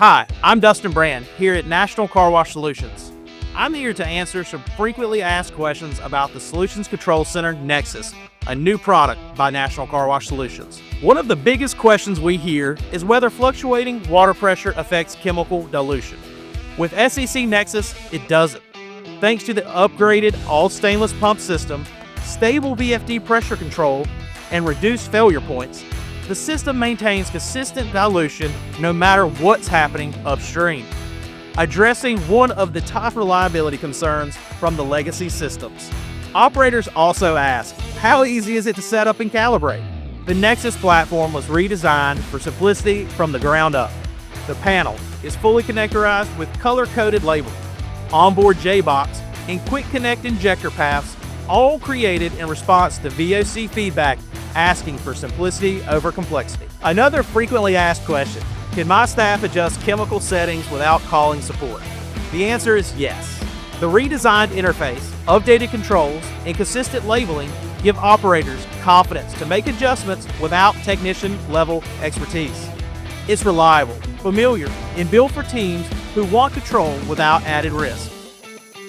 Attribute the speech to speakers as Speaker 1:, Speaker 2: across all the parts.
Speaker 1: Hi, I'm Dustin Brand here at National Car Wash Solutions. I'm here to answer some frequently asked questions about the Solutions Control Center Nexus, a new product by National Car Wash Solutions. One of the biggest questions we hear is whether fluctuating water pressure affects chemical dilution. With SCC Nexus, it doesn't. Thanks to the upgraded all-stainless pump system, stable VFD pressure control, and reduced failure points, the system maintains consistent dilution no matter what's happening upstream, addressing one of the top reliability concerns from the legacy systems. Operators also ask, how easy is it to set up and calibrate? The Nexus platform was redesigned for simplicity from the ground up. The panel is fully connectorized with color-coded labeling, onboard J-box, and quick connect injector paths, all created in response to VOC feedback asking for simplicity over complexity. Another frequently asked question, can my staff adjust chemical settings without calling support? The answer is yes. The redesigned interface, updated controls, and consistent labeling give operators confidence to make adjustments without technician-level expertise. It's reliable, familiar, and built for teams who want control without added risk.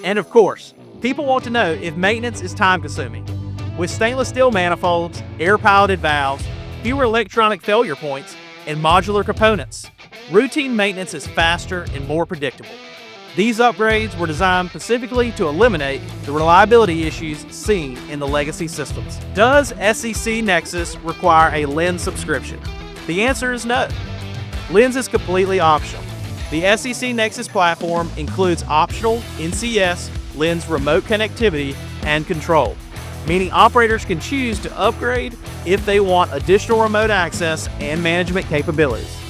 Speaker 1: And of course, people want to know if maintenance is time-consuming. With stainless steel manifolds, air-piloted valves, fewer electronic failure points, and modular components, routine maintenance is faster and more predictable. These upgrades were designed specifically to eliminate the reliability issues seen in the legacy systems. Does SCC Nexus require a lens subscription? The answer is no. Lens is completely optional. The SCC Nexus platform includes optional NCS lens remote connectivity and control, meaning operators can choose to upgrade if they want additional remote access and management capabilities.